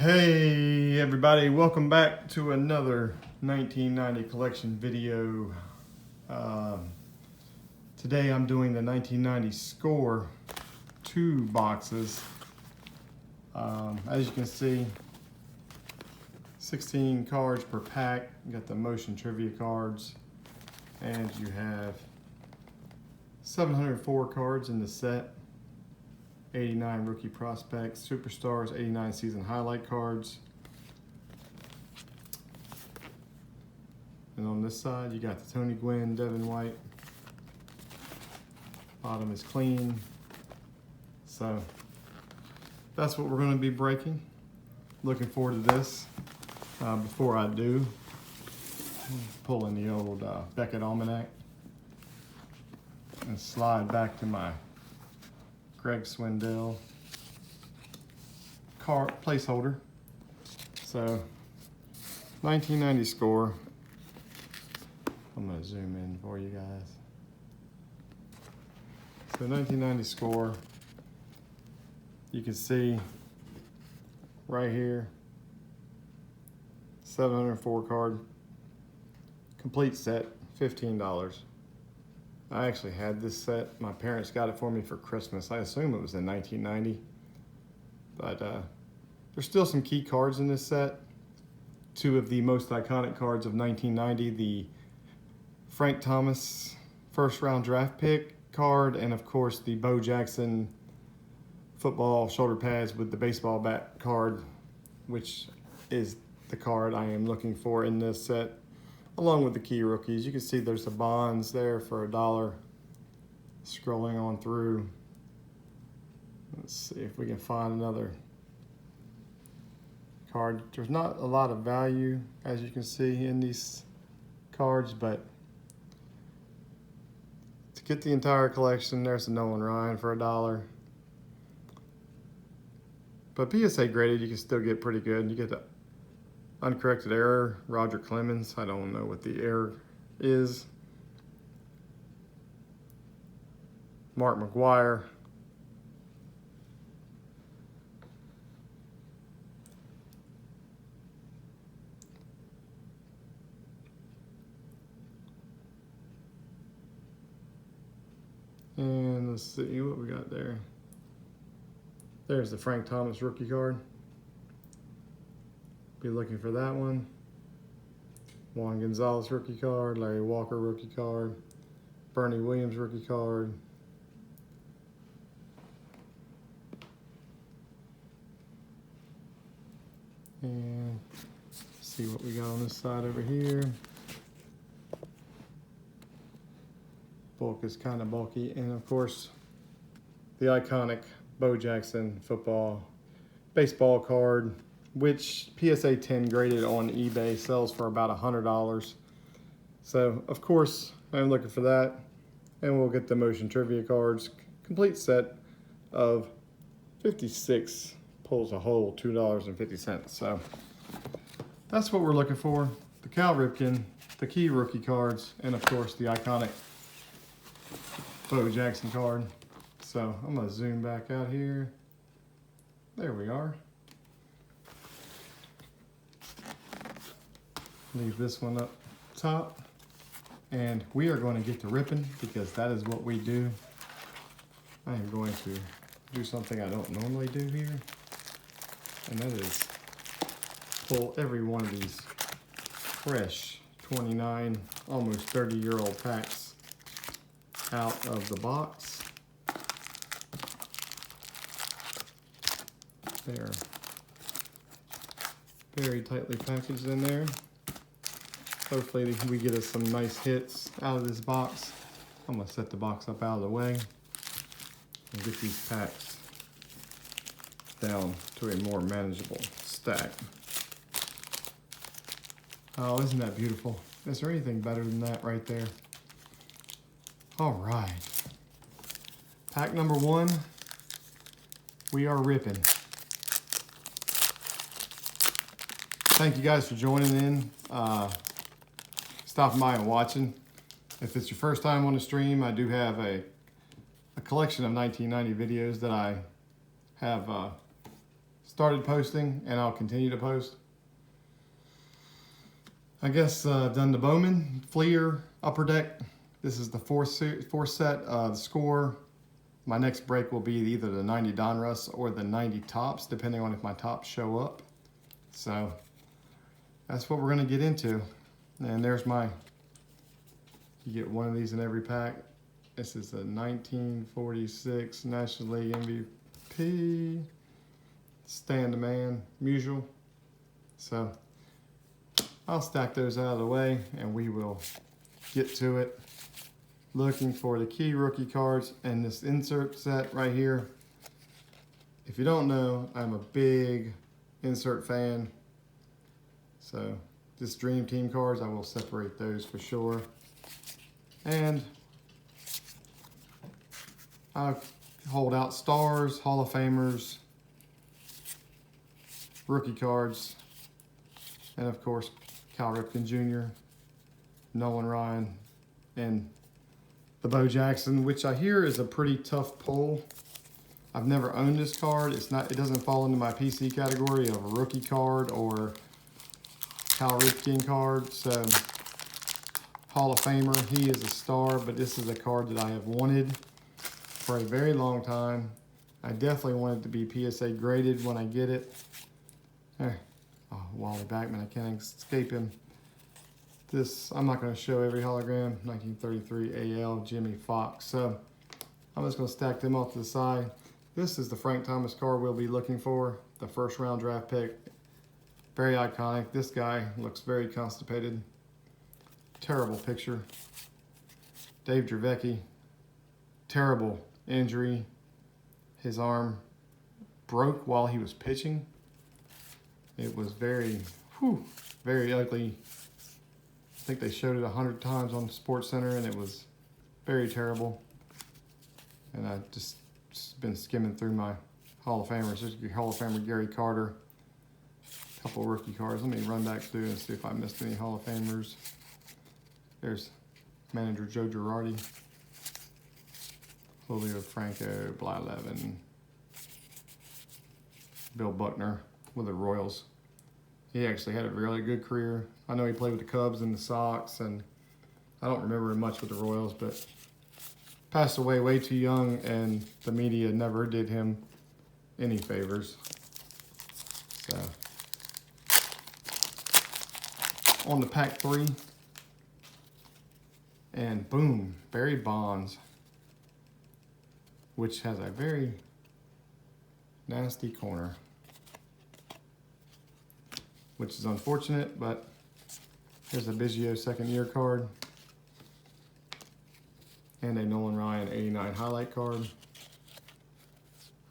Hey everybody, welcome back to another 1990 collection video. Today I'm doing the 1990 score 2 boxes. As you can see, 16 cards per pack. You got the motion trivia cards, and you have 704 cards in the set. 89 rookie prospects, superstars, 89 season highlight cards. And on this side, you got the Tony Gwynn, Devin White. Bottom is clean. So that's what we're going to be breaking. Looking forward to this. Before I do, pull in the old Beckett Almanac and slide back to my Greg Swindell card placeholder. So 1990 score. I'm going to zoom in for you guys. So 1990 score, you can see right here, 704 card, complete set, $15. I actually had this set. My parents got it for me for Christmas. I assume it was in 1990. But there's still some key cards in this set. 2 of the most iconic cards of 1990, the Frank Thomas first round draft pick card, and of course the Bo Jackson football shoulder pads with the baseball bat card, which is the card I am looking for in this set, along with the key rookies. You can see there's the bonds there for $1. Scrolling on through. Let's see if we can find another card. There's not a lot of value, as you can see, in these cards, but to get the entire collection, there's a Nolan Ryan for $1. But PSA graded, you can still get pretty good. You get the uncorrected error, Roger Clemens. I don't know what the error is. Mark McGuire. And let's see what we got there. There's the Frank Thomas rookie card. Be looking for that one. Juan Gonzalez rookie card, Larry Walker rookie card, Bernie Williams rookie card. And see what we got on this side over here. Bulk is kind of bulky, and of course the iconic Bo Jackson football baseball card, which PSA 10 graded on eBay sells for about $100. So of course I'm looking for that, and we'll get the motion trivia cards. Complete set of 56 pulls a whole $2.50. So that's what we're looking for. The Cal Ripken, the key rookie cards, and of course the iconic Bo Jackson card. So I'm gonna zoom back out here. There we are. Leave this one up top, and we are going to get to ripping, because that is what we do. I am going to do something I don't normally do here, and that is pull every one of these fresh 29, almost 30-year-old packs out of the box. They're very tightly packaged in there. Hopefully we get us some nice hits out of this box. I'm gonna set the box up out of the way and get these packs down to a more manageable stack. Oh, isn't that beautiful? Is there anything better than that right there? All right. Pack number 1, we are ripping. Thank you guys for joining in, stopping by and watching. If it's your first time on the stream, I do have a collection of 1990 videos that I have started posting, and I'll continue to post. I guess I've done the Bowman, Fleer, Upper Deck. This is the fourth set. The score. My next break will be either the 90 Donruss or the 90 Tops, depending on if my tops show up. So that's what we're going to get into. And there's my, you get one of these in every pack. This is a 1946 National League MVP. Stand the man, Musial. So I'll stack those out of the way and we will get to it. Looking for the key rookie cards and this insert set right here. If you don't know, I'm a big insert fan. So this Dream Team cards, I will separate those for sure. And I'll hold out stars, Hall of Famers, rookie cards, and of course Cal Ripken Jr., Nolan Ryan, and the Bo Jackson, which I hear is a pretty tough pull. I've never owned this card. It doesn't fall into my PC category of a rookie card or Cal Ripken card. So Hall of Famer, he is a star, but this is a card that I have wanted for a very long time. I definitely want it to be PSA graded when I get it. There. Oh, Wally Backman, I can't escape him. This, I'm not going to show every hologram. 1933 AL, Jimmy Fox. So I'm just going to stack them off to the side. This is the Frank Thomas card we'll be looking for. The first round draft pick. Very iconic. This guy looks very constipated. Terrible picture. Dave Dravecky. Terrible injury. His arm broke while he was pitching. It was very ugly. I think they showed it 100 times on Sports Center, and it was very terrible. And I just been skimming through my Hall of Famers. There's your Hall of Famer Gary Carter. A couple rookie cards. Let me run back through and see if I missed any Hall of Famers. There's manager Joe Girardi. Julio Franco, Blyleven. Bill Buckner with the Royals. He actually had a really good career. I know he played with the Cubs and the Sox, and I don't remember him much with the Royals, but passed away way too young, and the media never did him any favors. So, on to pack 3, and boom, Barry Bonds, which has a very nasty corner, which is unfortunate, but here's a Biggio second year card and a Nolan Ryan 89 highlight card.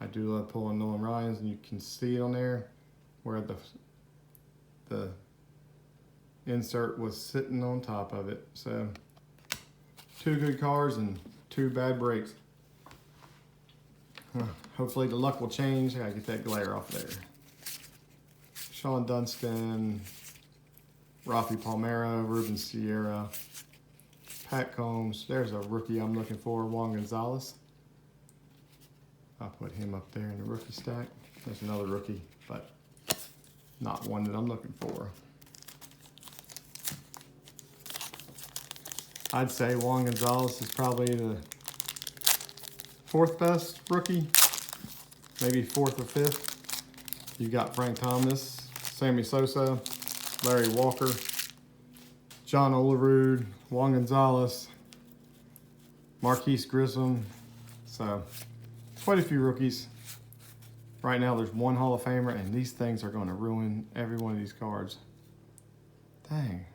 I do love pulling Nolan Ryans, and you can see it on there where the insert was sitting on top of it. So 2 good cards and 2 bad breaks. Hopefully the luck will change. I gotta get that glare off there. Sean Dunston, Rafael Palmeiro, Ruben Sierra, Pat Combs. There's a rookie I'm looking for, Juan Gonzalez. I'll put him up there in the rookie stack. There's another rookie, but not one that I'm looking for. I'd say Juan Gonzalez is probably the 4th best rookie, maybe 4th or 5th. You got Frank Thomas, Sammy Sosa, Larry Walker, John Olerud, Juan Gonzalez, Marquise Grissom. So quite a few rookies. Right now there's 1 Hall of Famer, and these things are going to ruin every one of these cards. Dang.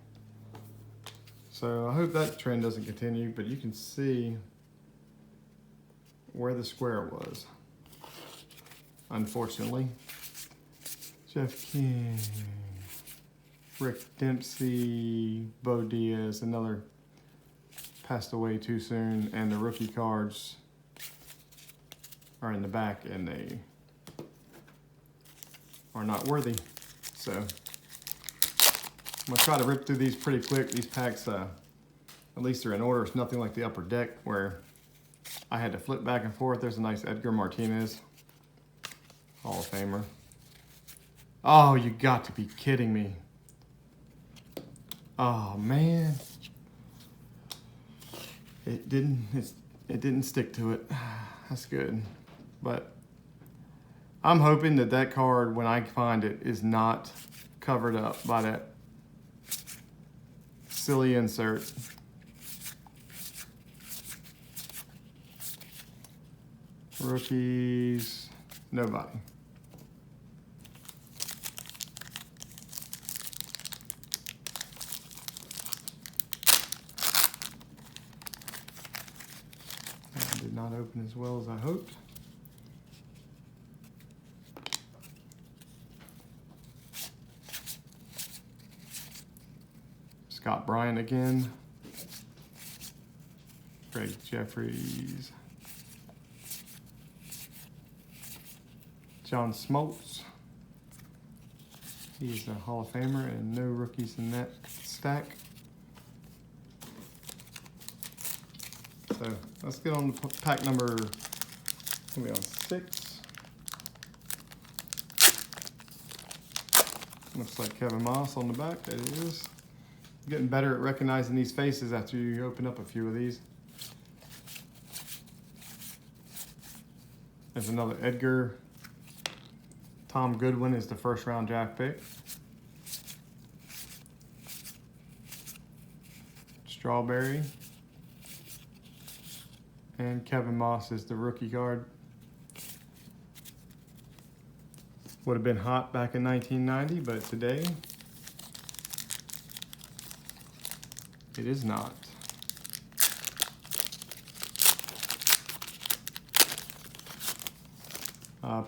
So I hope that trend doesn't continue, but you can see where the square was. Unfortunately. Jeff King, Rick Dempsey, Bo Diaz, another passed away too soon, and the rookie cards are in the back and they are not worthy. So I'm gonna try to rip through these pretty quick. These packs, at least they're in order. It's nothing like the Upper Deck where I had to flip back and forth. There's a nice Edgar Martinez, Hall of Famer. Oh, you got to be kidding me. Oh man. It didn't stick to it. That's good. But I'm hoping that that card, when I find it, is not covered up by that silly insert. Rookies, nobody. That did not open as well as I hoped. Scott Bryant again. Greg Jeffries. John Smoltz. He's a Hall of Famer and no rookies in that stack. So let's get on to pack number, it's gonna be on 6. Looks like Kevin Moss on the back, that it is. Getting better at recognizing these faces after you open up a few of these. There's another Edgar. Tom Goodwin is the first round draft pick. Strawberry. And Kevin Moss is the rookie card. Would have been hot back in 1990, but today it is not.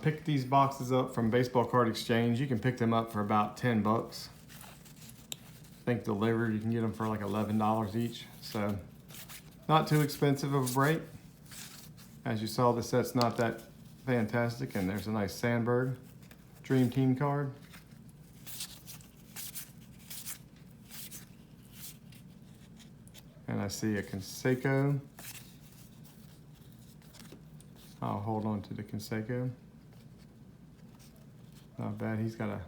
Pick these boxes up from Baseball Card Exchange. You can pick them up for about 10 bucks. I think delivered, you can get them for like $11 each. So not too expensive of a break. As you saw, the set's not that fantastic. And there's a nice Sandberg Dream Team card. And I see a Canseco. I'll hold on to the Canseco. Not bad. He's got a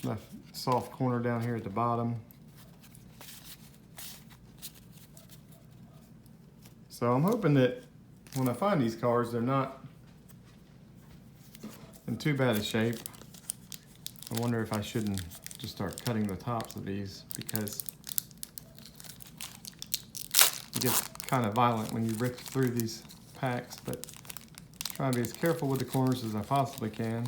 left soft corner down here at the bottom. So I'm hoping that when I find these cards, they're not in too bad a shape. I wonder if I shouldn't just start cutting the tops of these, because it gets kind of violent when you rip through these packs, but try to be as careful with the corners as I possibly can.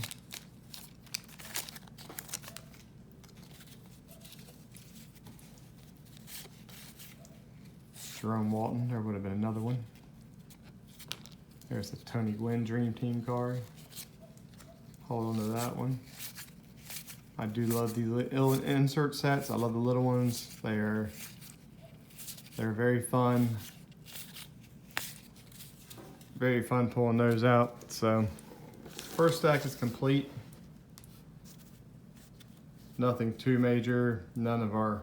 Jerome Walton, there would have been another one. There's the Tony Gwynn Dream Team card. Hold on to that one. I do love these insert sets. I love the little ones. They're very fun. Very fun pulling those out. So first stack is complete. Nothing too major. None of our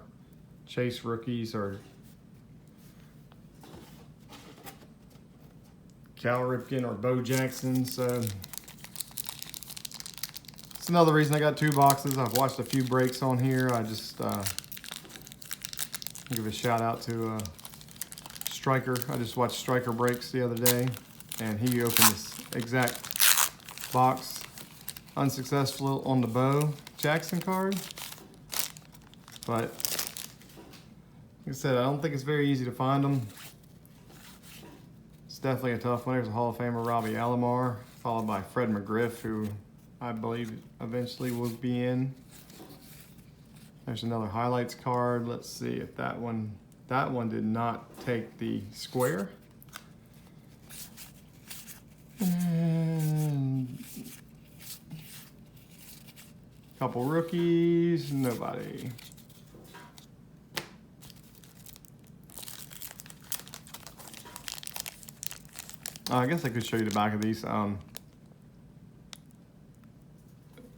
Chase rookies or Cal Ripken or Bo Jackson. So it's another reason I got 2 boxes. I've watched a few breaks on here. I just give a shout out to Striker. I just watched Striker breaks the other day, and he opened this exact box unsuccessful on the Bo Jackson card. But like I said, I don't think it's very easy to find them. It's definitely a tough one. There's a Hall of Famer, Robbie Alomar, followed by Fred McGriff, who I believe eventually will be in. There's another highlights card. Let's see if that one did not take the square. And couple rookies, nobody. I guess I could show you the back of these.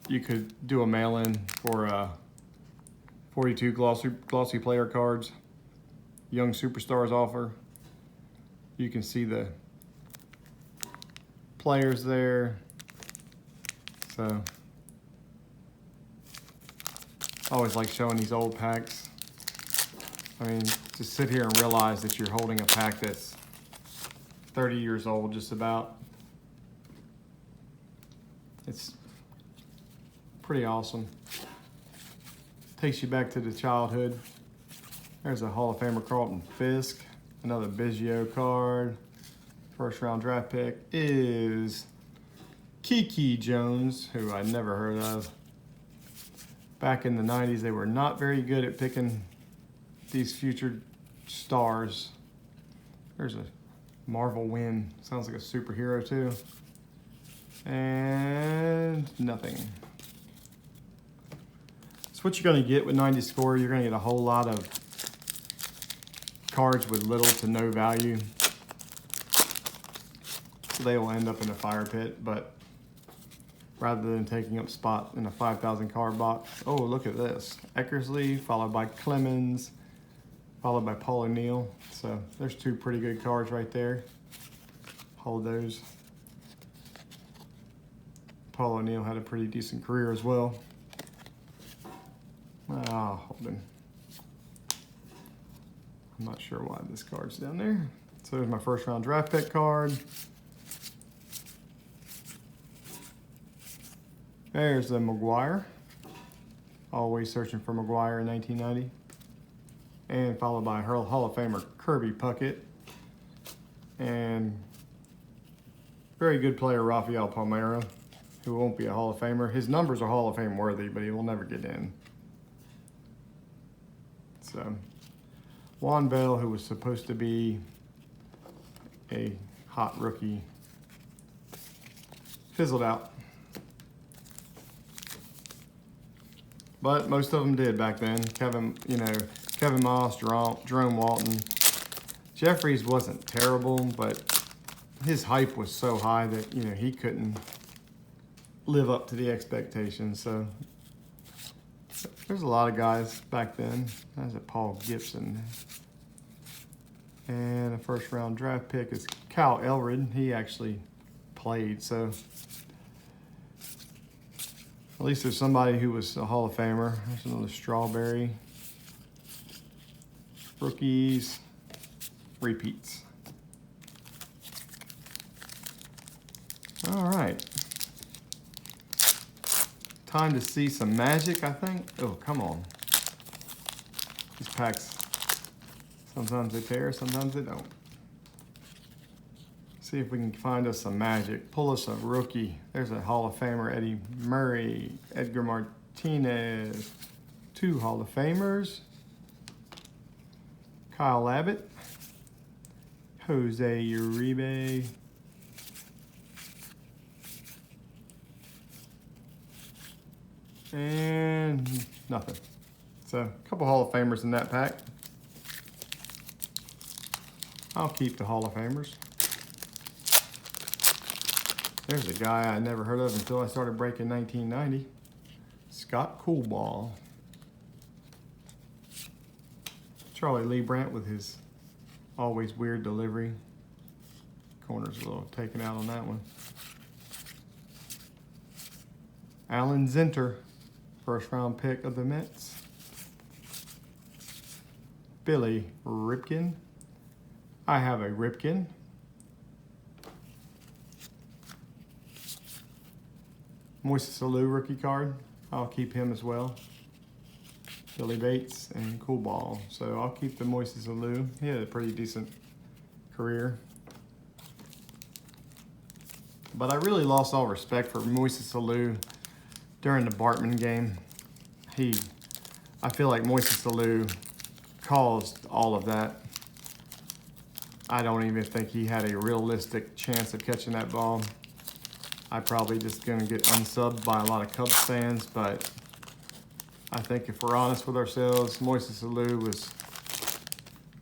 You could do a mail-in for 42 glossy player cards, Young Superstars offer. You can see the players there. So I always like showing these old packs. I mean, to sit here and realize that you're holding a pack that's 30 years old, just about. It's pretty awesome. Takes you back to the childhood. There's a Hall of Famer Carlton Fisk, another Biggio card. First round draft pick is Kiki Jones, who I never heard of. Back in the 90s, they were not very good at picking these future stars. There's a Marvel win. Sounds like a superhero too. And nothing. So what you're going to get with 90 score, you're going to get a whole lot of cards with little to no value. So they will end up in a fire pit, but rather than taking up spot in a 5,000 card box. Oh, look at this. Eckersley, followed by Clemens, followed by Paul O'Neill. So there's two pretty good cards right there. Hold those. Paul O'Neill had a pretty decent career as well. Ah, Holden. I'm not sure why this card's down there. So there's my first round draft pick card. There's the McGuire. Always searching for McGuire in 1990. And followed by Hall of Famer Kirby Pucket. And very good player Rafael Palmeiro, who won't be a Hall of Famer. His numbers are Hall of Fame worthy, but he will never get in. So, Juan Bell, who was supposed to be a hot rookie, fizzled out. But most of them did back then. Kevin Moss, Jerome Walton. Jeffries wasn't terrible, but his hype was so high that, he couldn't live up to the expectations. So there's a lot of guys back then. There's a Paul Gibson. And a first round draft pick is Cal Elrid. He actually played, so at least there's somebody who was a Hall of Famer. There's another Strawberry. Rookies, repeats. All right. Time to see some magic, I think. Oh, come on. These packs, sometimes they tear, sometimes they don't. See if we can find us some magic. Pull us a rookie. There's a Hall of Famer, Eddie Murray, Edgar Martinez. Two Hall of Famers. Kyle Abbott. Jose Uribe. And nothing. So a couple Hall of Famers in that pack. I'll keep the Hall of Famers. There's a guy I never heard of until I started breaking 1990. Scott Coolball. Charlie Lee Brandt with his always weird delivery. Corner's a little taken out on that one. Alan Zinter, first round pick of the Mets. Billy Ripken. I have a Ripken. Moises Alou rookie card. I'll keep him as well. Billy Bates and Coolball. So I'll keep the Moises Alou. He had a pretty decent career. But I really lost all respect for Moises Alou during the Bartman game. I feel like Moises Alou caused all of that. I don't even think he had a realistic chance of catching that ball. I'm probably just going to get unsubbed by a lot of Cubs fans, but I think if we're honest with ourselves, Moises Alou was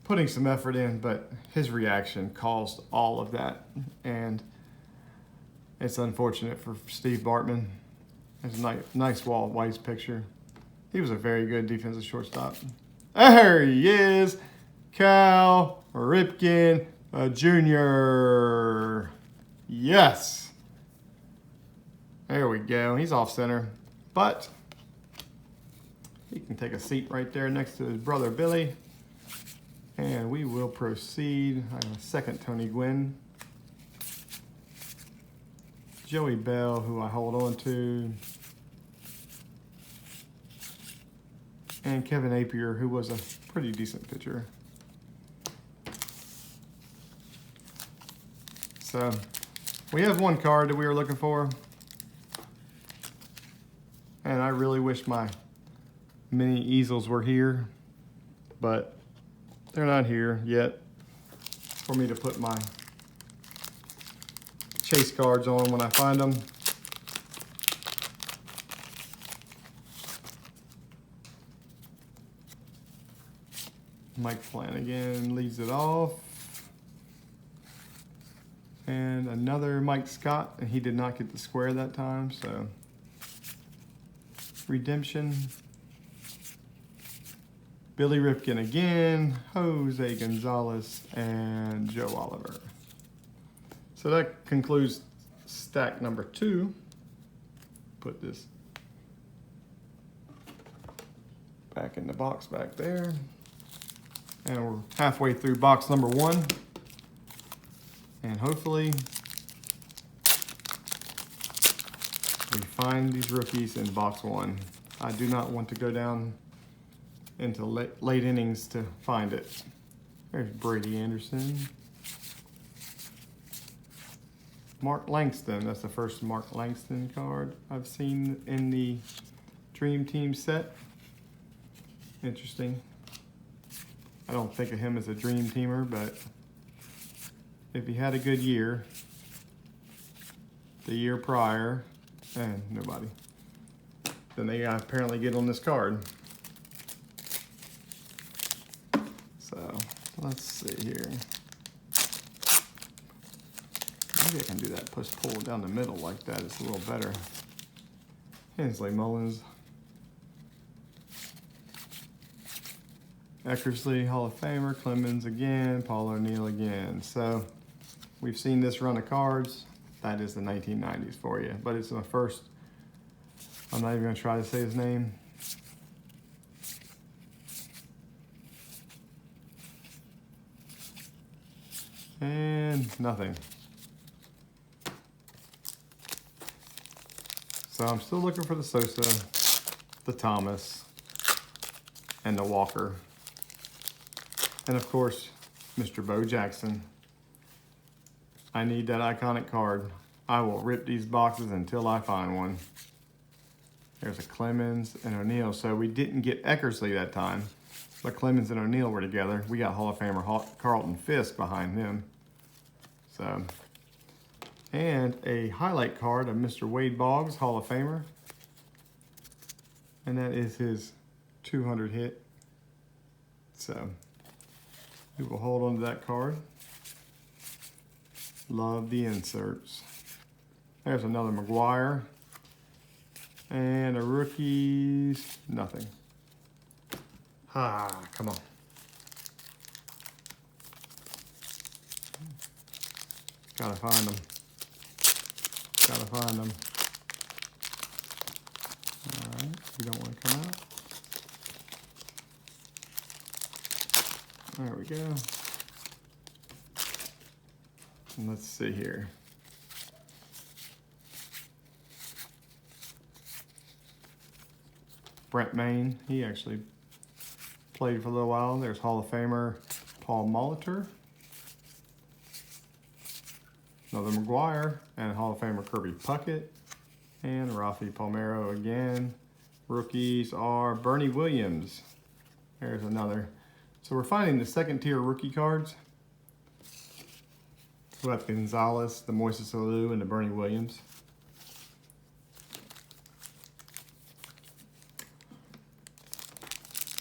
putting some effort in, but his reaction caused all of that. And it's unfortunate for Steve Bartman. There's a nice Walt Weiss picture. He was a very good defensive shortstop. There he is, Cal Ripken Jr. Yes. There we go. He's off center. But He can take a seat right there next to his brother Billy. And we will proceed. I have a second Tony Gwynn. Joey Bell, who I hold on to. And Kevin Napier, who was a pretty decent pitcher. So we have one card that we were looking for. And I really wish my mini easels were here, but they're not here yet for me to put my chase cards on when I find them. Mike Flanagan leads it off. And another Mike Scott, and he did not get the square that time, so. Redemption. Billy Ripken again, Jose Gonzalez, and Joe Oliver. So that concludes stack number 2. Put this back in the box back there. And we're halfway through box number 1. And hopefully we find these rookies in box 1. I do not want to go down into late innings to find it. There's Brady Anderson. Mark Langston, that's the first Mark Langston card I've seen in the Dream Team set. Interesting. I don't think of him as a Dream Teamer, but if he had a good year, the year prior, and nobody, then they apparently get on this card. So let's see here. Maybe I can do that push-pull down the middle like that. It's a little better. Hensley Mullins. Eckersley, Hall of Famer. Clemens again. Paul O'Neill again. So we've seen this run of cards. That is the 1990s for you. But it's my first. I'm not even going to try to say his name. And nothing. So I'm still looking for the Sosa, the Thomas, and the Walker. And of course, Mr. Bo Jackson. I need that iconic card. I will rip these boxes until I find one. There's a Clemens and O'Neill. So we didn't get Eckersley that time, but Clemens and O'Neill were together. We got Hall of Famer Carlton Fisk behind him. So, and a highlight card of Mr. Wade Boggs, Hall of Famer. And that is his 200 hit. So, we will hold on to that card. Love the inserts. There's another McGuire. And a rookies, nothing. Ah, come on. Gotta find them. Gotta find them. All right, you don't want to come out. There we go. And let's see here. Brent Maine, he actually played for a little while. There's Hall of Famer Paul Molitor. Another McGuire, and Hall of Famer Kirby Pucket. And Rafael Palmeiro again. Rookies are Bernie Williams. There's another. So we're finding the second tier rookie cards. We have Gonzalez, the Moises Alou, and the Bernie Williams.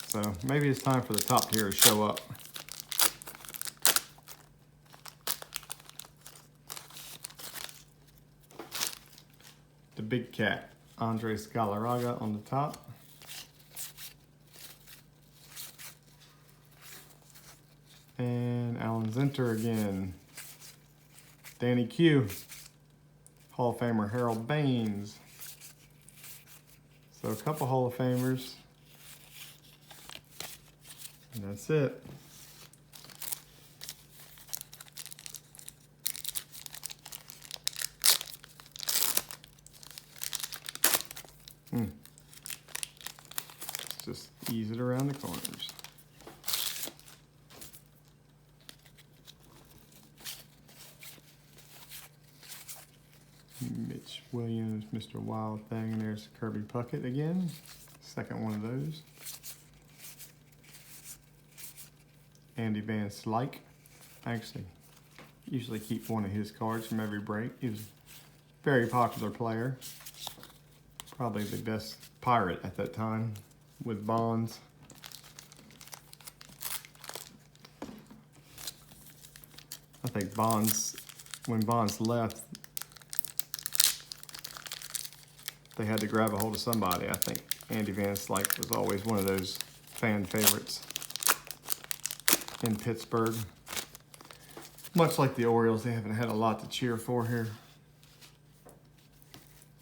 So maybe it's time for the top tier to show up. The big cat, Andres Galarraga on the top. And Alan Zinter again. Danny Q. Hall of Famer Harold Baines. So a couple Hall of Famers. And that's it. Just ease it around the corners. Mitch Williams, Mr. Wild Thing, and there's Kirby Pucket again. Second one of those. Andy Van Slyke. I actually usually keep one of his cards from every break. He was a very popular player. Probably the best pirate at that time with Bonds. I think Bonds, when Bonds left, they had to grab a hold of somebody. I think Andy Van Slyke was always one of those fan favorites in Pittsburgh. Much like the Orioles, they haven't had a lot to cheer for here.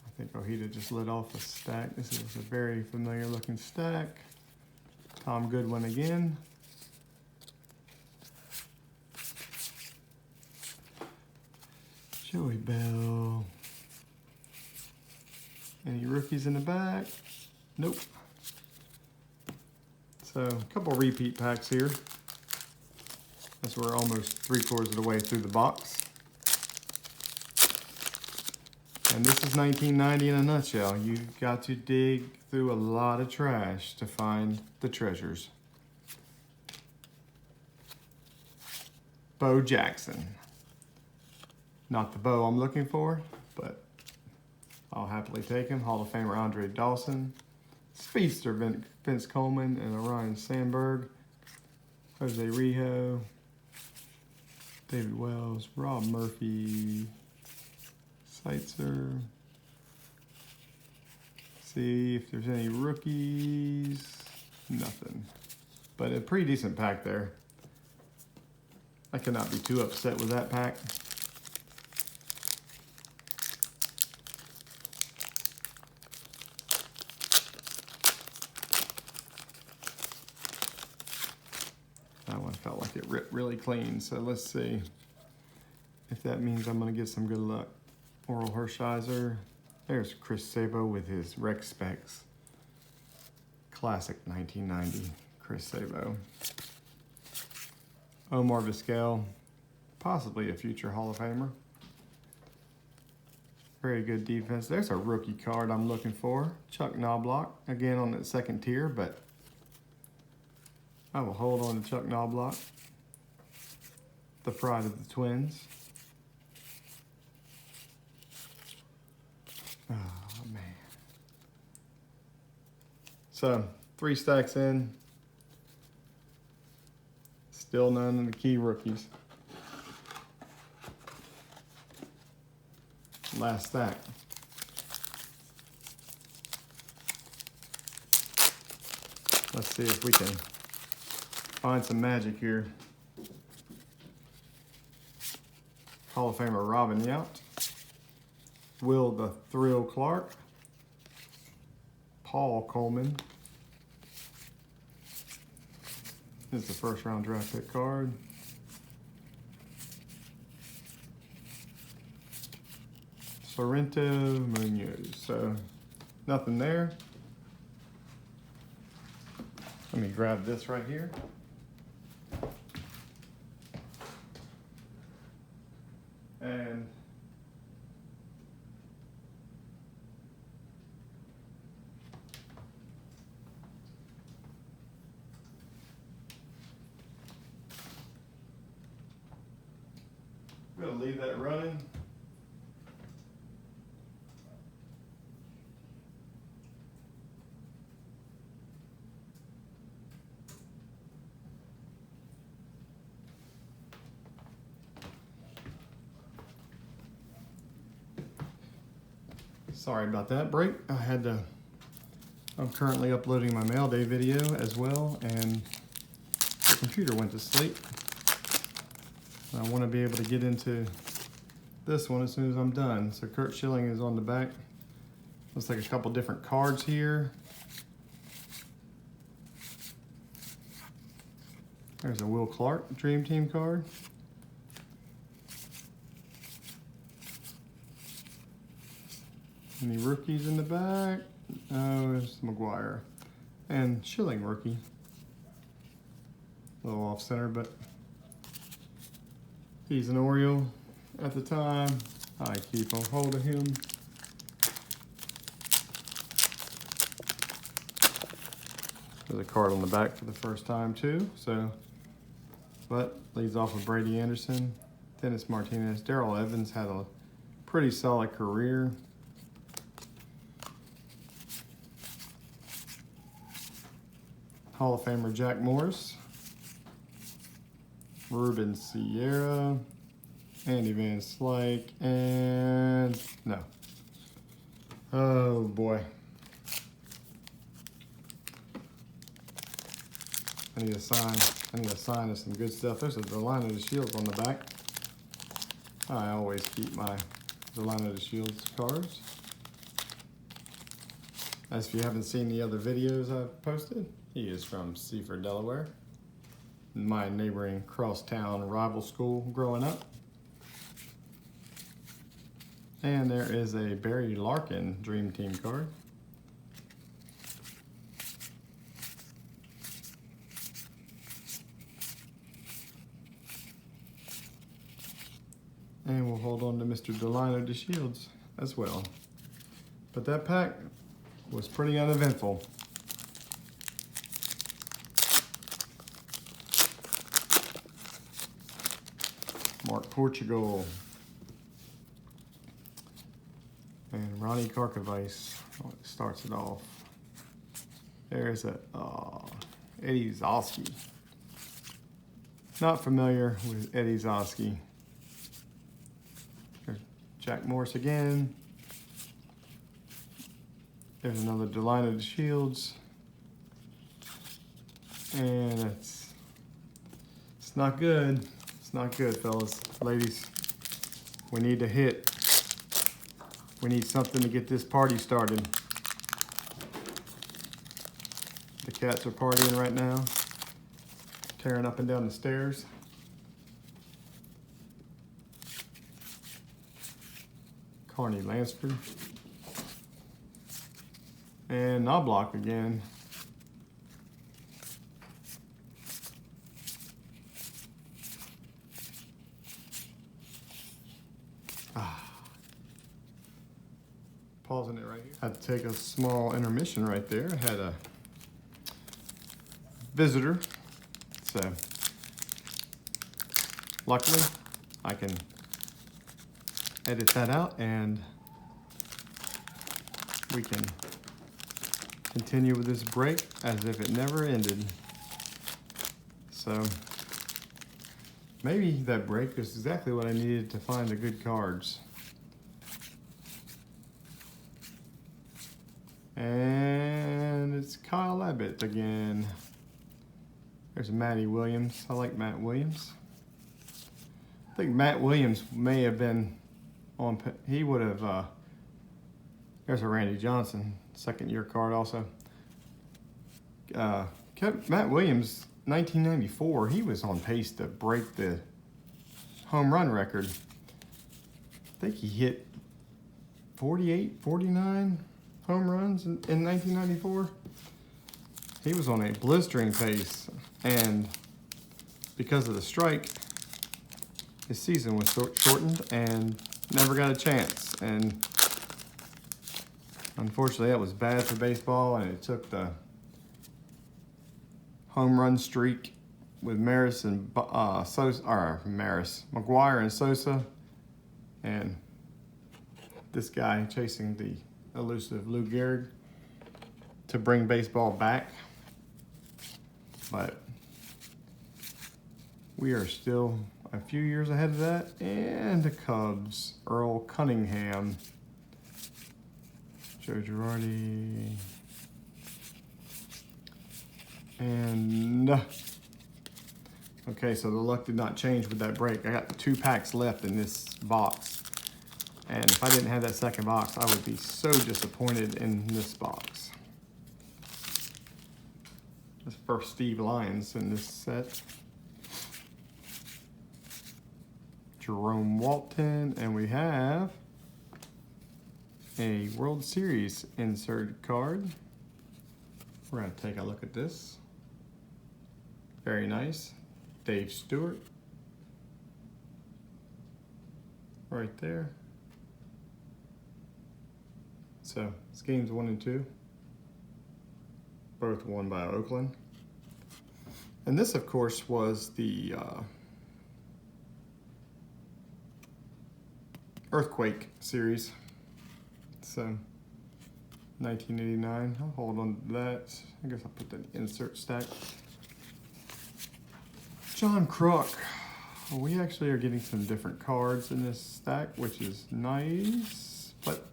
I think Ojeda just lit off a stack. This is a very familiar looking stack. Tom Goodwin again. Joey Bell. Any rookies in the back? Nope. So a couple repeat packs here. As we're almost 3/4 of the way through the box. And this is 1990 in a nutshell. You've got to dig through a lot of trash to find the treasures. Bo Jackson. Not the Bo I'm looking for, but I'll happily take him. Hall of Famer Andre Dawson. Speedster Vince Coleman and Orion Sandberg. Jose Rijo. David Wells. Rob Murphy. Seitzer. See if there's any rookies. Nothing. But a pretty decent pack there. I cannot be too upset with that pack. That one felt like it ripped really clean, so let's see if that means I'm going to get some good luck. Oral Hershiser. There's Chris Sabo with his Rec Specs. Classic 1990 Chris Sabo. Omar Vizquel, possibly a future Hall of Famer. Very good defense. There's a rookie card I'm looking for. Chuck Knobloch, again on that second tier, but I will hold on to Chuck Knobloch, the pride of the Twins. Oh, man. So, 3 stacks in. Still none of the key rookies. Last stack. Let's see if we can find some magic here. Hall of Famer Robin Yount. Will the Thrill Clark. Paul Coleman. This is the first round draft pick card. Sorrento Munoz. So nothing there. Let me grab this right here. And I'm going to leave that running. Sorry about that break. I'm currently uploading my mail day video as well, and the computer went to sleep. I want to be able to get into this one as soon as I'm done. So Kurt Schilling is on the back. Looks like a couple different cards here. There's a Will Clark Dream Team card. Any rookies in the back? Oh, it's McGuire. And Schilling rookie. A little off center, but he's an Oriole at the time. I keep on holding him. There's a card on the back for the first time too, so, but leads off with Brady Anderson, Dennis Martinez. Darrell Evans had a pretty solid career. Hall of Famer Jack Morris, Ruben Sierra, Andy Van Slyke, and no. Oh boy. I need a sign of some good stuff. There's the line of the Shields on the back. I always keep the line of the Shields cards. As if you haven't seen the other videos I've posted, he is from Seaford, Delaware. My neighboring crosstown rival school growing up. And there is a Barry Larkin Dream Team card. And we'll hold on to Mr. Delino DeShields as well. But that pack was pretty uneventful. Mark Portugal. And Ronnie Karkovice starts it off. There's a Eddie Zosky. Not familiar with Eddie Zosky. There's Jack Morris again. There's another Delino DeShields. And it's not good. It's not good, fellas. Ladies, we need to hit. We need something to get this party started. The cats are partying right now, tearing up and down the stairs. Carney Lansford. And Knobloch again. Pausing it right here. Had to take a small intermission right there. I had a visitor, so luckily I can edit that out and we can continue with this break as if it never ended. So maybe that break is exactly what I needed to find the good cards. And it's Kyle Abbott again. There's Maddy Williams. I like Matt Williams. I think Matt Williams may have been on, he would have, there's a Randy Johnson, second year card also. Matt Williams, 1994, he was on pace to break the home run record. I think he hit 48, 49 home runs in 1994. He was on a blistering pace, and because of the strike, his season was shortened and never got a chance. And unfortunately, that was bad for baseball, and it took the home run streak with Maris and Sosa, or Maris, McGuire and Sosa, and this guy chasing the elusive Lou Gehrig to bring baseball back. But we are still a few years ahead of that. And the Cubs, Earl Cunningham, Joe Girardi, and okay, so the luck did not change with that break. I got 2 packs left in this box. And if I didn't have that second box, I would be so disappointed in this box. This first Steve Lyons in this set. Jerome Walton, and we have a World Series inserted card. We're going to take a look at this. Very nice. Dave Stewart. Right there. So, it's games 1 and 2. Both won by Oakland. And this, of course, was the Earthquake series. So, 1989. I'll hold on to that. I guess I'll put that insert stack. John Kruk. We actually are getting some different cards in this stack, which is nice, but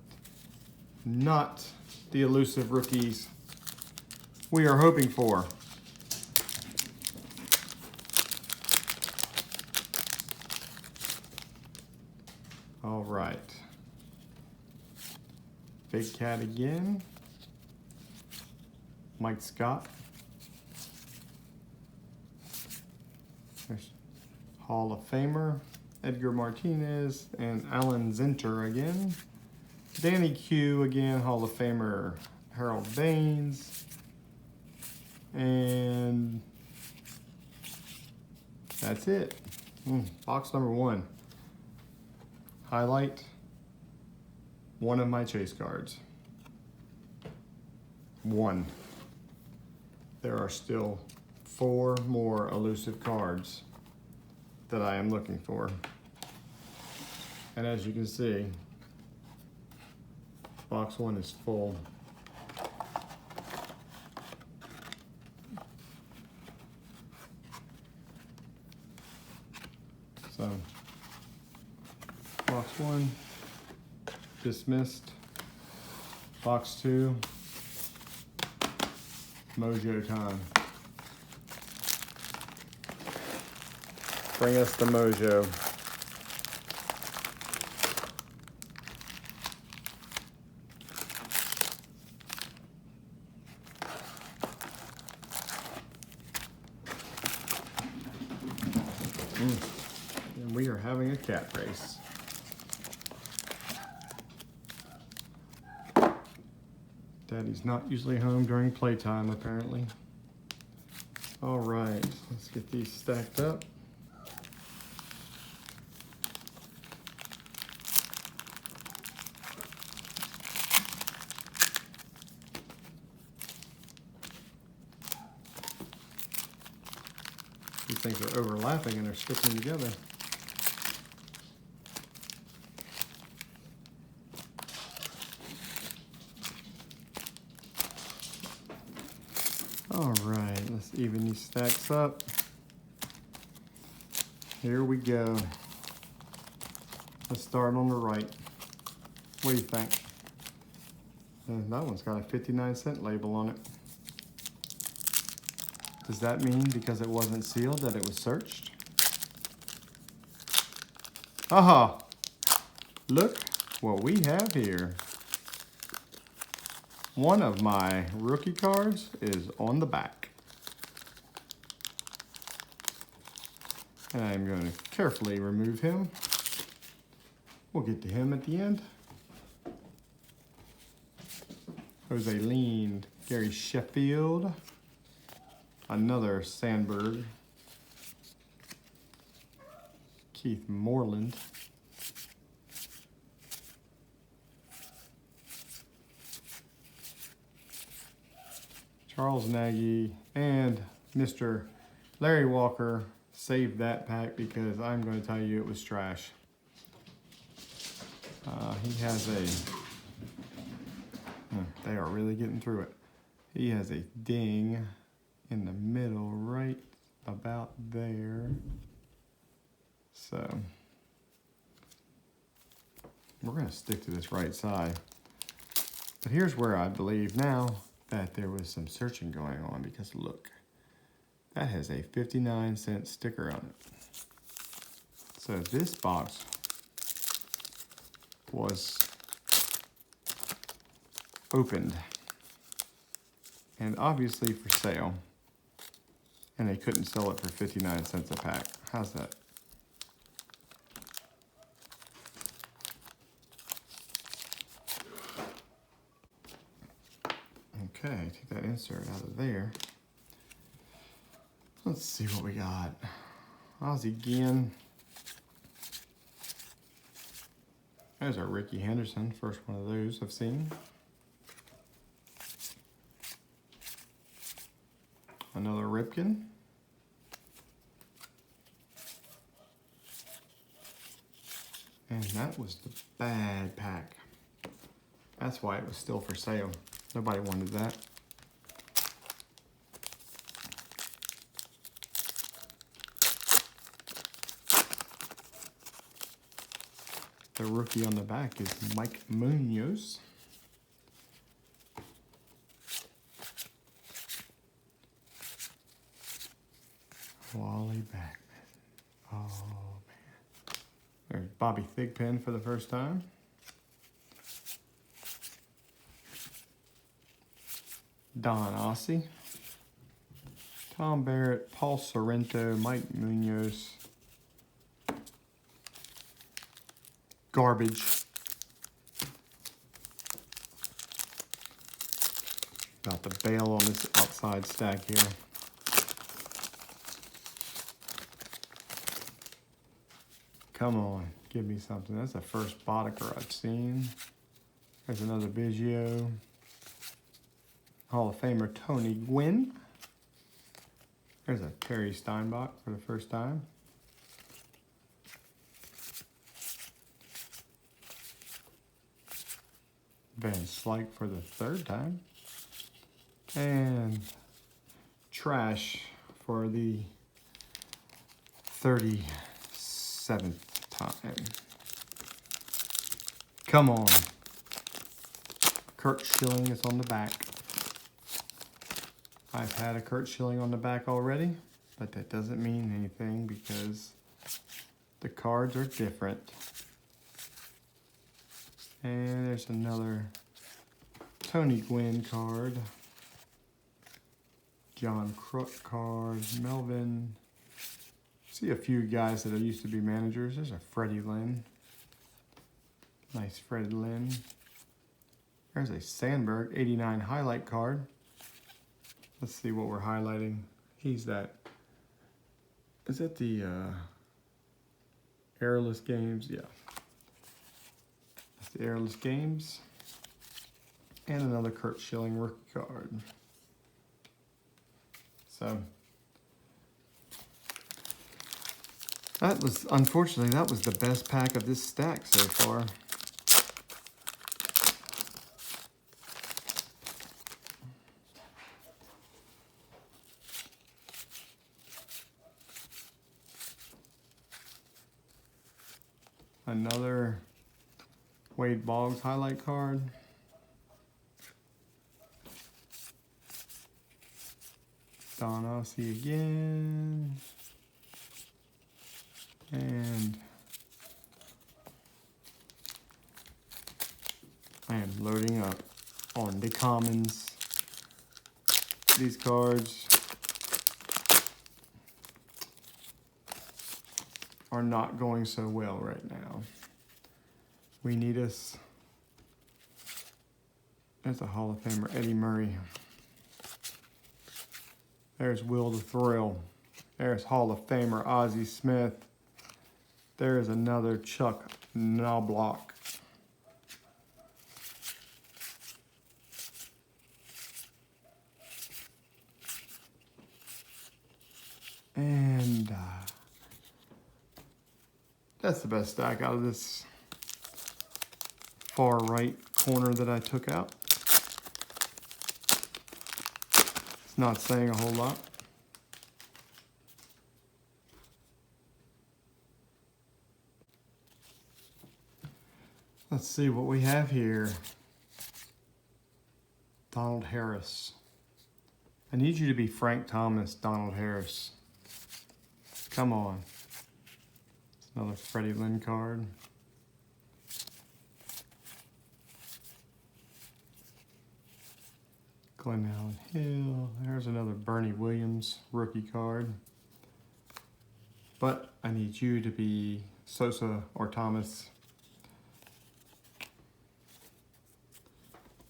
not the elusive rookies we are hoping for. All right. Big Cat again. Mike Scott. There's Hall of Famer. Edgar Martinez and Alan Zinter again. Danny Q again, Hall of Famer Harold Baines. And that's it. Box number 1. Highlight one of my chase cards. 1. There are still 4 more elusive cards that I am looking for. And as you can see, box 1 is full. So, box 1 dismissed. Box 2, Mojo time. Bring us the mojo. And we are having a cat race. Daddy's not usually home during playtime, apparently. All right, let's get these stacked up. These things are overlapping and they're sticking together. All right, let's even these stacks up. Here we go. Let's start on the right. What do you think? And that one's got a 59-cent label on it. Does that mean because it wasn't sealed that it was searched? Aha! Look what we have here. One of my rookie cards is on the back. And I'm going to carefully remove him. We'll get to him at the end. Jose Lean, Gary Sheffield, another Sandberg, Keith Moreland, Charles Nagy, and Mr. Larry Walker. Saved that pack because I'm going to tell you it was trash. He has they are really getting through it. He has a ding in the middle, right about there. So we're going to stick to this right side. But here's where I believe now that there was some searching going on, because look, that has a 59-cent sticker on it. So this box was opened and obviously for sale, and they couldn't sell it for 59 cents a pack. How's that? Okay, take that insert out of there. Let's see what we got. Ozzie Guillen. There's our Ricky Henderson, first one of those I've seen. Another Ripken. And that was the bad pack. That's why it was still for sale. Nobody wanted that. The rookie on the back is Mike Munoz. Wally Backman. Oh, man. There's Bobby Thigpen for the first time. Don Ossie. Tom Barrett, Paul Sorrento, Mike Munoz. Garbage. About to bail on this outside stack here. Come on, give me something. That's the first Boddicker I've seen. There's another Biggio. Hall of Famer Tony Gwynn. There's a Terry Steinbach for the first time. Van Slyke for the third time. And Trash for the 37th time. Come on. Kurt Schilling is on the back. I've had a Kurt Schilling on the back already, but that doesn't mean anything because the cards are different. And there's another Tony Gwynn card. John Crook card. Melvin. See a few guys that used to be managers. There's a Freddie Lynn. Nice Freddie Lynn. There's a Sandberg 89 highlight card. Let's see what we're highlighting. He's that. Is that the Airless Games? Yeah. That's the Airless Games. And another Kurt Schilling rookie card. So that was, unfortunately, that was the best pack of this stack so far. Another Wade Boggs highlight card. Don Ossie again. And I am loading up on the commons. These cards are not going so well right now. We need us. There's a Hall of Famer, Eddie Murray. There's Will the Thrill. There's Hall of Famer, Ozzie Smith. There's another Chuck Knobloch. And that's the best stack out of this far right corner that I took out. It's not saying a whole lot. Let's see what we have here. Donald Harris. I need you to be Frank Thomas, Donald Harris. Come on. It's another Freddie Lynn card. Glenn Allen Hill. There's another Bernie Williams rookie card. But I need you to be Sosa or Thomas.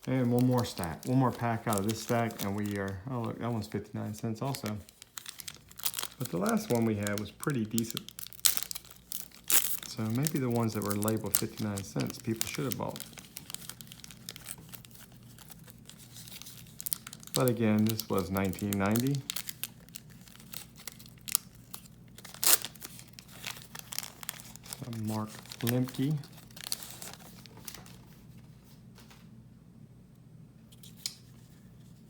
And one more stack, one more pack out of this stack, and we are, oh look, that one's 59 cents also. But the last one we had was pretty decent. So maybe the ones that were labeled 59 cents, people should have bought. But again, this was 1990. Mark Lemke.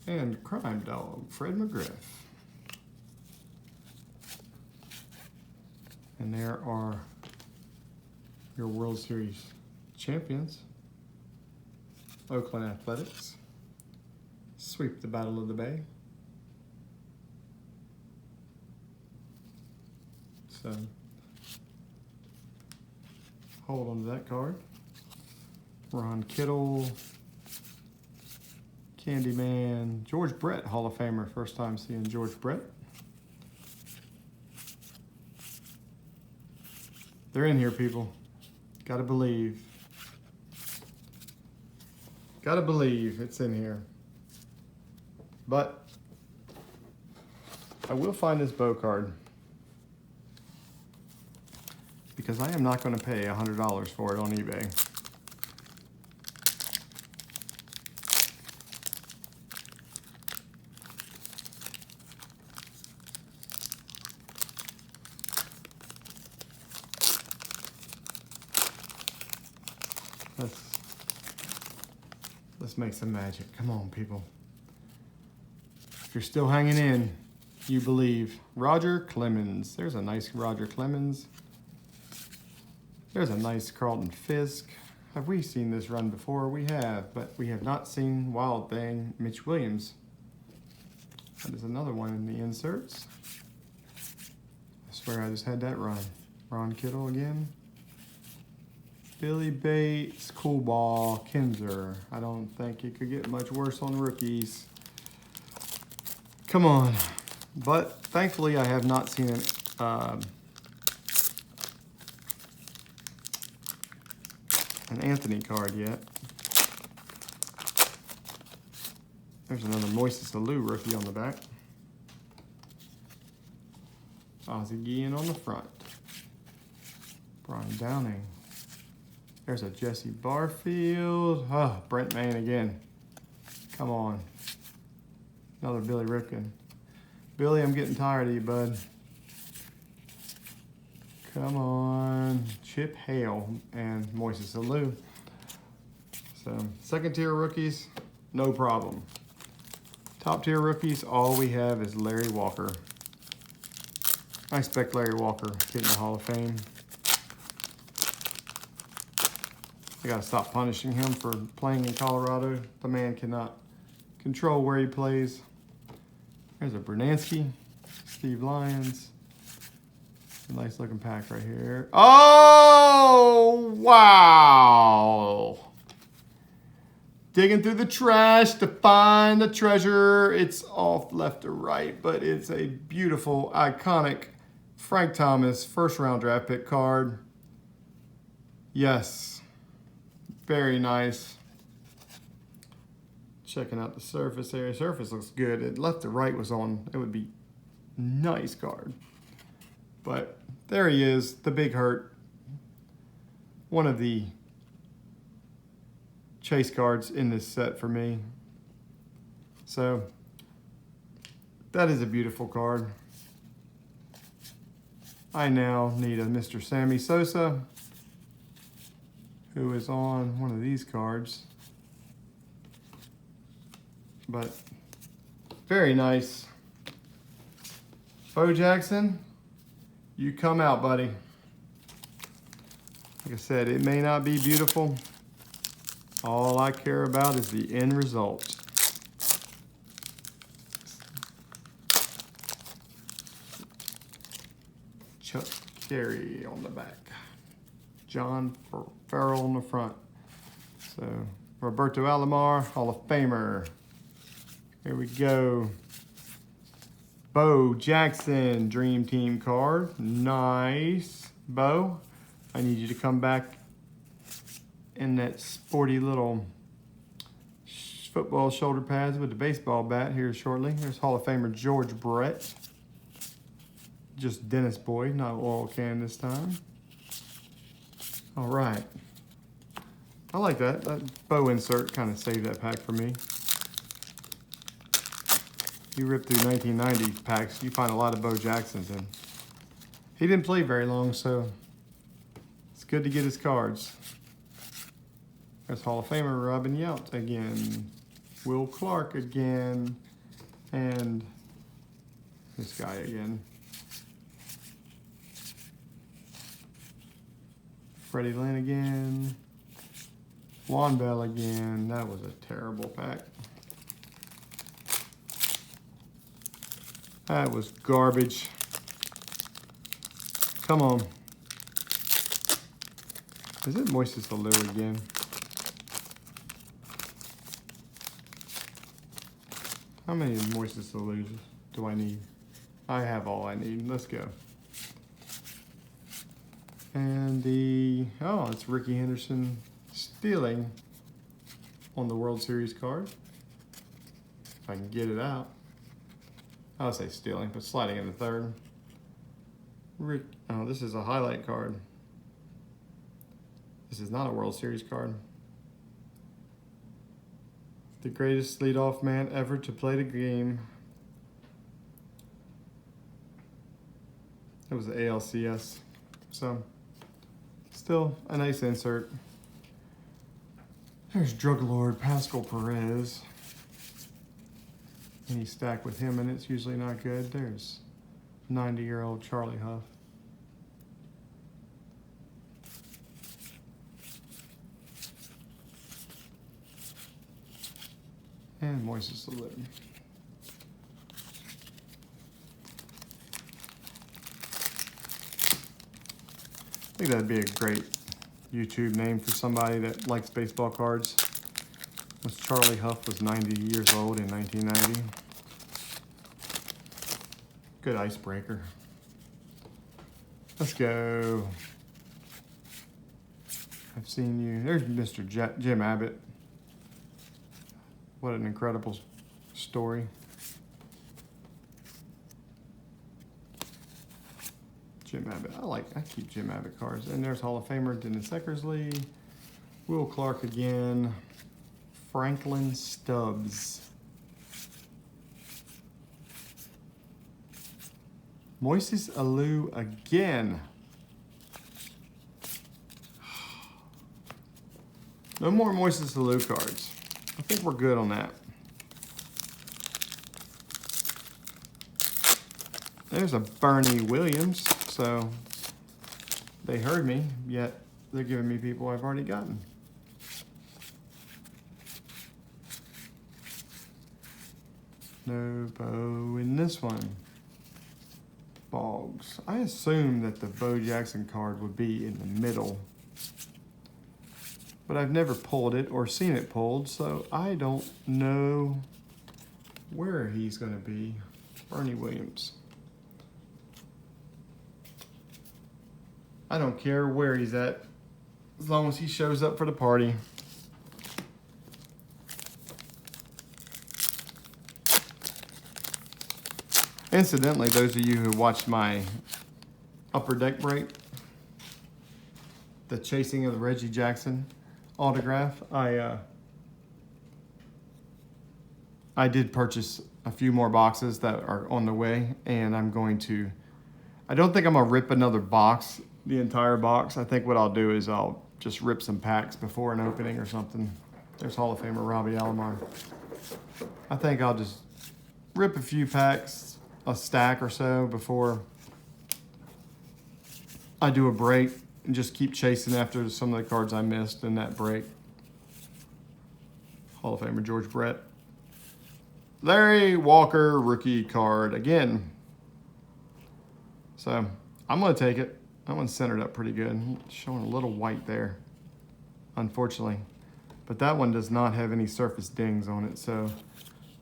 And Crime Dog, Fred McGriff. And there are your World Series champions. Oakland Athletics. Sweep the Battle of the Bay. So, hold on to that card. Ron Kittle. Candyman, George Brett, Hall of Famer. First time seeing George Brett. They're in here, people. Gotta believe. Gotta believe it's in here. But I will find this bow card because I am not going to pay $100 for it on eBay. Let's make some magic. Come on, people. If you're still hanging in, you believe. Roger Clemens. There's a nice Roger Clemens. There's a nice Carlton Fisk. Have we seen this run before? We have, but we have not seen Wild Thing Mitch Williams. That is another one in the inserts. I swear I just had that run. Ron Kittle again. Billy Bates, Cool Ball, Kinzer. I don't think it could get much worse on rookies. Come on. But thankfully I have not seen an Anthony card yet. There's another Moises Alou rookie on the back. Ozzie Guillen on the front. Brian Downing. There's a Jesse Barfield. Oh, Brent Main again. Come on. Another Billy Ripken. Billy, I'm getting tired of you, bud. Come on. Chip Hale and Moises Alou. So, second tier rookies, no problem. Top tier rookies, all we have is Larry Walker. I expect Larry Walker getting the Hall of Fame. I gotta stop punishing him for playing in Colorado. The man cannot control where he plays. There's a Bernansky, Steve Lyons. A nice looking pack right here. Oh, wow. Digging through the trash to find the treasure. It's off left to right, but it's a beautiful, iconic Frank Thomas first round draft pick card. Yes. Very nice. Checking out the surface area. Surface looks good. It left to right was on. It would be nice card. But there he is, the Big Hurt. One of the chase cards in this set for me. So that is a beautiful card. I now need a Mr. Sammy Sosa, who is on one of these cards. But very nice. Bo Jackson, you come out, buddy. Like I said, it may not be beautiful. All I care about is the end result. Chuck Carey on the back. John Farrell on the front. So, Roberto Alomar, Hall of Famer. Here we go. Bo Jackson, Dream Team card. Nice. Bo, I need you to come back in that sporty little football shoulder pads with the baseball bat here shortly. There's Hall of Famer George Brett. Just Dennis Boy, not oil can this time. All right. I like that. That bow insert kind of saved that pack for me. You rip through 1990 packs, you find a lot of Bo Jacksons, and he didn't play very long, so it's good to get his cards. There's Hall of Famer Robin Yount again, Will Clark again, and this guy again. Freddie Lynn again. Juan Bell again. That was a terrible pack. That was garbage. Come on. Is it Moises Alou again? How many Moises Alous do I need? I have all I need. Let's go. And oh, it's Ricky Henderson stealing on the World Series card. If I can get it out. I would say stealing, but sliding in the third. Oh, this is a highlight card. This is not a World Series card. The greatest leadoff man ever to play the game. It was the ALCS. So, still a nice insert. There's Drug Lord Pascal Perez. Any stack with him and it's usually not good. There's 90-year-old Charlie Huff. And Moises Alou. I think that'd be a great YouTube name for somebody that likes baseball cards. Was Charlie Huff was 90 years old in 1990. Good icebreaker. Let's go. I've seen you. There's Mr. Jim Abbott. What an incredible story. Jim Abbott. I keep Jim Abbott cards. And there's Hall of Famer Dennis Eckersley. Will Clark again. Franklin Stubbs. Moises Alou again. No more Moises Alou cards. I think we're good on that. There's a Bernie Williams. So they heard me, yet they're giving me people I've already gotten. No Bo in this one. Boggs. I assumed that the Bo Jackson card would be in the middle, but I've never pulled it or seen it pulled, so I don't know where he's going to be. Bernie Williams. I don't care where he's at, as long as he shows up for the party. Incidentally, those of you who watched my Upper Deck break, the chasing of the Reggie Jackson autograph, I did purchase a few more boxes that are on the way, and I don't think I'm gonna rip another box, the entire box. I think what I'll do is I'll just rip some packs before an opening or something. There's Hall of Famer Robbie Alomar. I think I'll just rip a few packs, a stack or so, before I do a break, and just keep chasing after some of the cards I missed in that break. Hall of Famer George Brett. Larry Walker rookie card again. So I'm going to take it. That one's centered up pretty good. Showing a little white there, unfortunately. But that one does not have any surface dings on it, so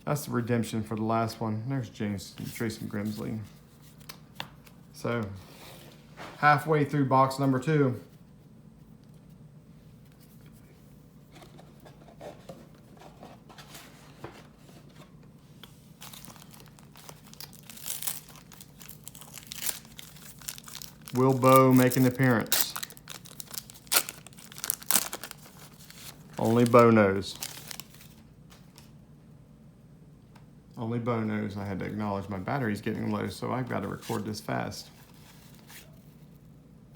that's the redemption for the last one. There's Jason Grimsley. So halfway through box number 2. Will Bo make an appearance? Only Bo knows. Only Bo knows. I had to acknowledge my battery's getting low, so I've got to record this fast.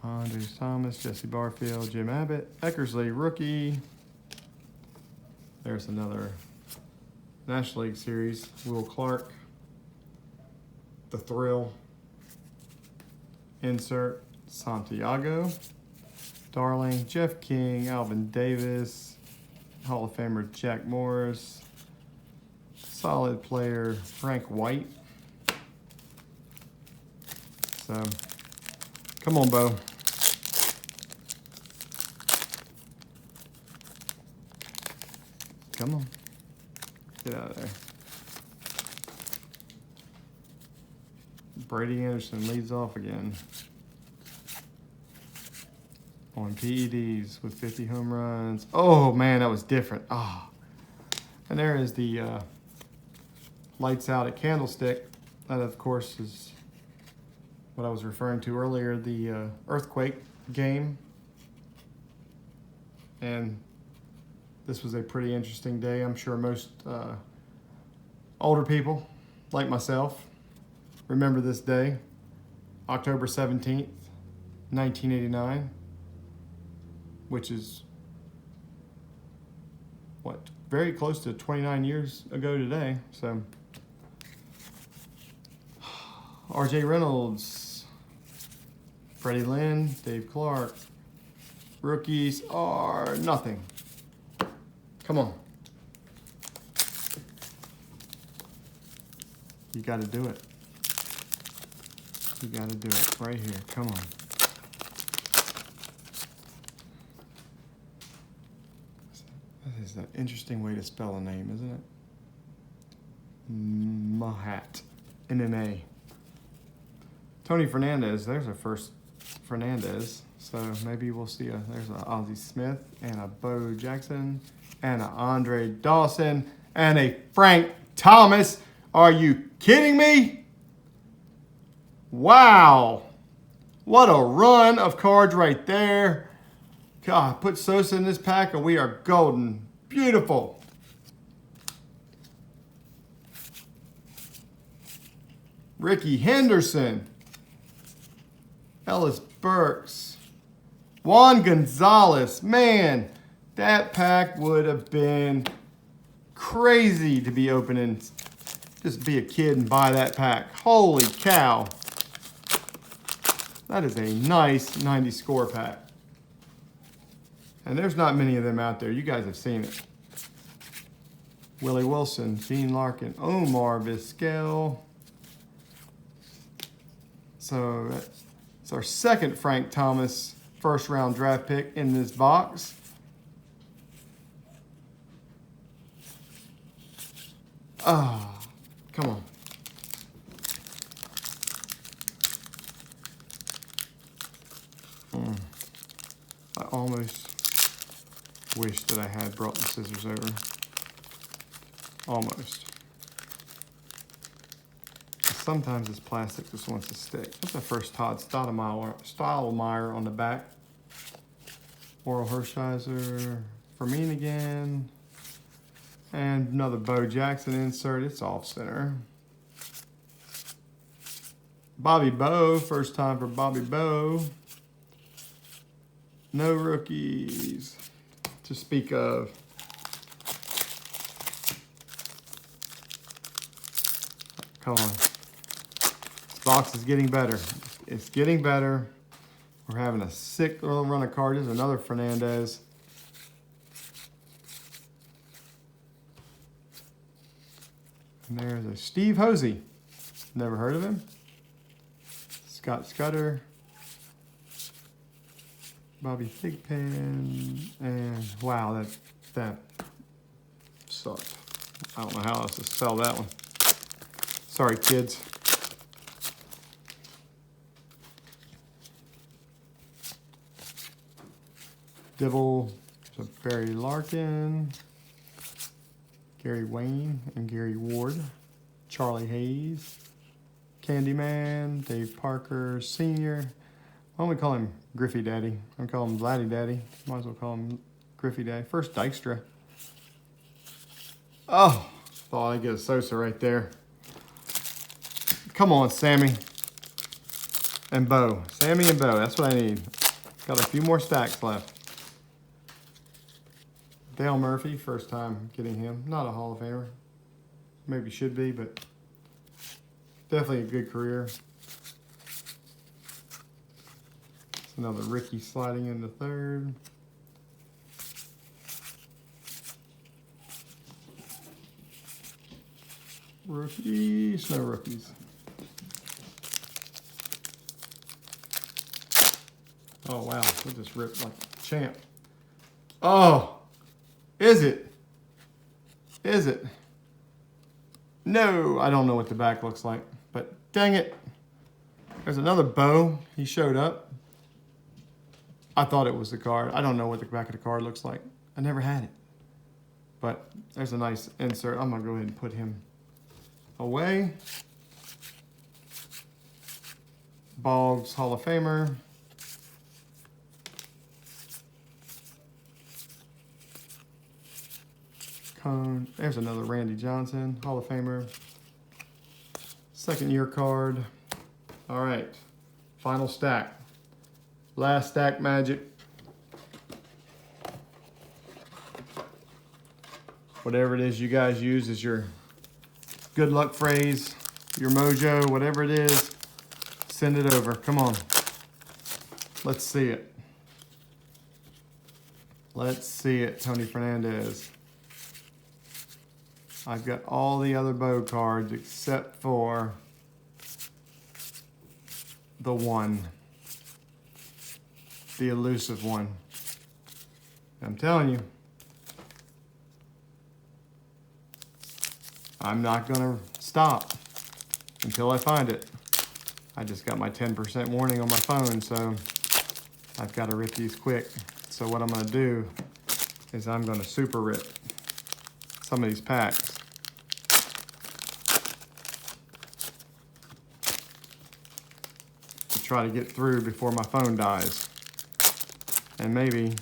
Andres Thomas, Jesse Barfield, Jim Abbott, Eckersley, rookie. There's another National League Series. Will Clark, The Thrill, insert, Santiago, Darling, Jeff King, Alvin Davis, Hall of Famer Jack Morris, solid player Frank White. So, come on, Bo. Come on. Get out of there. Brady Anderson leads off again on PEDs with 50 home runs. Oh, man, that was different. Ah. And there is the lights out at Candlestick. That, of course, is what I was referring to earlier, the earthquake game. And this was a pretty interesting day. I'm sure most older people, like myself, remember this day, October 17th, 1989, which is, what, very close to 29 years ago today. So, R.J. Reynolds, Freddie Lynn, Dave Clark. Rookies are nothing. Come on. You got to do it. You got to do it right here. Come on. That is an interesting way to spell a name, isn't it? Mahat. MMA. Tony Fernandez. There's our first Fernandez. So maybe we'll see there's a Ozzie Smith and a Bo Jackson and a Andre Dawson and a Frank Thomas. Are you kidding me? Wow. What a run of cards right there. God, put Sosa in this pack and we are golden. Beautiful. Ricky Henderson. Ellis Burks. Juan Gonzalez. Man, that pack would have been crazy to be opening. Just be a kid and buy that pack. Holy cow. That is a nice 90 score pack. And there's not many of them out there. You guys have seen it. Willie Wilson, Gene Larkin, Omar Vizquel. So that's our second Frank Thomas first round draft pick in this box. Ah, come on. I almost wish that I had brought the scissors over. Almost. Sometimes this plastic just wants to stick. That's the first Todd Stottlemyre on the back. Oral Hershiser, Fermin again. And another Bo Jackson insert. It's off center. Bobby Bo, first time for Bobby Bo. No rookies to speak of. Come on. This box is getting better. It's getting better. We're having a sick little run of cards. There's another Fernandez. And there's a Steve Hosey. Never heard of him. Scott Scudder. Bobby Thigpen. And wow, that sucked. I don't know how else to spell that one. Sorry, kids. Dibble, so Barry Larkin, Gary Wayne and Gary Ward, Charlie Hayes, Candyman, Dave Parker Sr., Why don't we call him Griffey Daddy? I'm calling him Vladdy Daddy. Might as well call him Griffey Daddy. First Dykstra. Oh, thought I'd get a Sosa right there. Come on, Sammy. And Bo. Sammy and Bo. That's what I need. Got a few more stacks left. Dale Murphy, first time getting him. Not a Hall of Famer. Maybe should be, but definitely a good career. It's another Ricky sliding into third. Rookies, no rookies. Oh wow, we just ripped like a champ. Oh, is it? Is it? No, I don't know what the back looks like, but dang it. There's another Bo. He showed up. I thought it was the card. I don't know what the back of the card looks like. I never had it. But there's a nice insert. I'm going to go ahead and put him away. Boggs, Hall of Famer. Cone. There's another Randy Johnson, Hall of Famer. Second year card. All right, final stack. Last stack magic. Whatever it is you guys use as your good luck phrase, your mojo, whatever it is, send it over. Come on. Let's see it. Let's see it, Tony Fernandez. I've got all the other Bo cards except for the one. The elusive one. I'm telling you. I'm not gonna stop until I find it. I just got my 10% warning on my phone, so I've got to rip these quick. So what I'm gonna do is I'm gonna super rip some of these packs. To try to get through before my phone dies. And maybe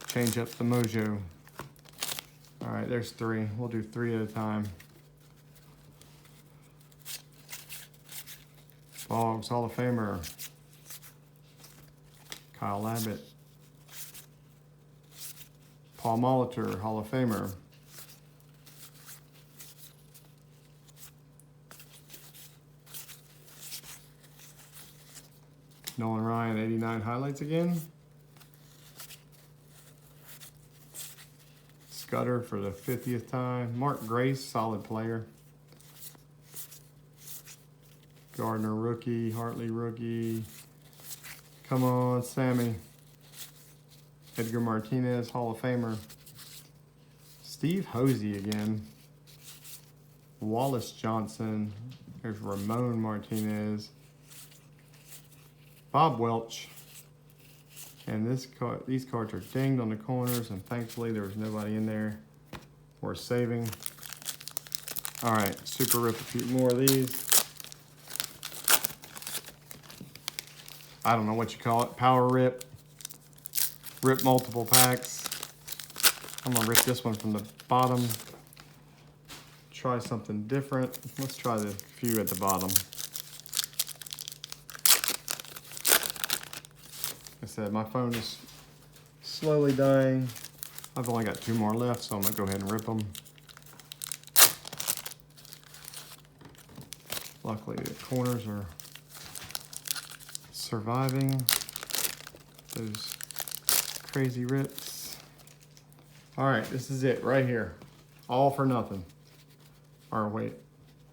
change up the mojo. All right, there's three. We'll do three at a time. Boggs, Hall of Famer. Kyle Abbott. Paul Molitor, Hall of Famer. Nolan Ryan, 89 highlights again. Scudder for the 50th time. Mark Grace, solid player. Gardner, rookie. Hartley, rookie. Come on, Sammy. Edgar Martinez, Hall of Famer. Steve Hosey again. Wallace Johnson. There's Ramon Martinez. Bob Welch. And these cards are dinged on the corners, and thankfully there was nobody in there worth saving. All right, super rip a few more of these. I don't know what you call it, power rip. Rip multiple packs. I'm gonna rip this one from the bottom. Try something different. Let's try the few at the bottom. Like I said, my phone is slowly dying. I've only got two more left, so I'm gonna go ahead and rip them. Luckily, the corners are surviving those crazy rips. All right, this is it right here. All for nothing. Or wait,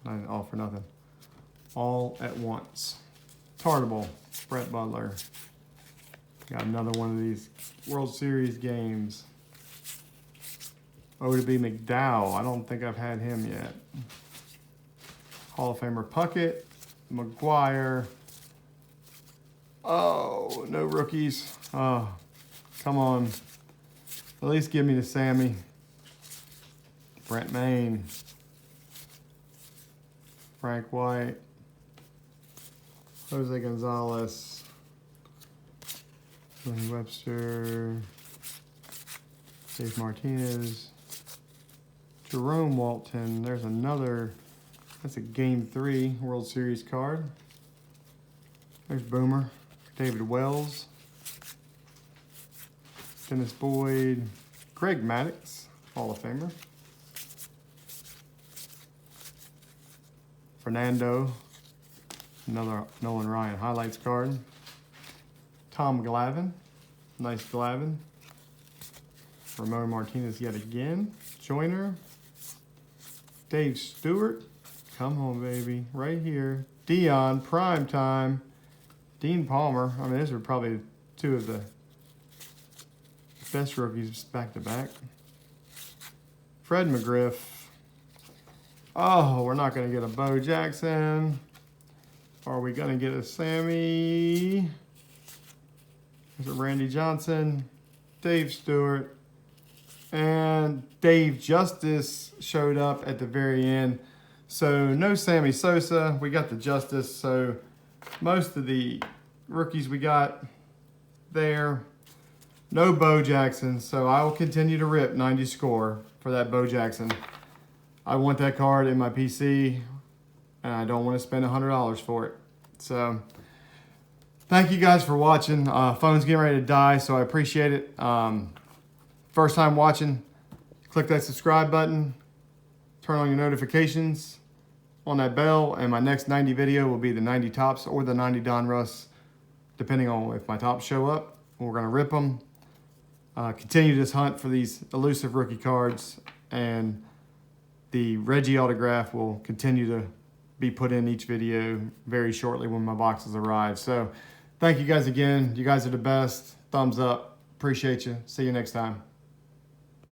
not all for nothing. All at once. Tartable, Brett Butler. Got another one of these World Series games. O to B McDowell. I don't think I've had him yet. Hall of Famer Pucket. McGuire. Oh, no rookies. Oh, come on. At least give me the Sammy. Brent Maine. Frank White. Jose Gonzalez. Tony Webster, Dave Martinez, Jerome Walton. There's another, that's a Game 3 World Series card. There's Boomer, David Wells, Dennis Boyd, Greg Maddux, Hall of Famer, Fernando, another Nolan Ryan highlights card, Tom Glavine, nice Glavine, Ramon Martinez yet again, Joyner, Dave Stewart, come home baby, right here, Dion, prime time, Dean Palmer. I mean, these are probably two of the best rookies back to back. Fred McGriff. Oh, we're not going to get a Bo Jackson. Are we going to get a Sammy? Is it Randy Johnson? Dave Stewart. And Dave Justice showed up at the very end. So no Sammy Sosa. We got the Justice. So most of the rookies we got there. No Bo Jackson. So I will continue to rip 90 score for that Bo Jackson. I want that card in my PC, and I don't want to spend $100 for it. So thank you guys for watching. Phone's getting ready to die, so I appreciate it. First time watching, click that subscribe button, turn on your notifications on that bell, and my next 90 video will be the 90 tops or the 90 Donruss, depending on if my tops show up. We're going to rip them. Continue this hunt for these elusive rookie cards, and the Reggie autograph will continue to be put in each video very shortly when my boxes arrive. So thank you guys again. You guys are the best. Thumbs up. Appreciate you. See you next time.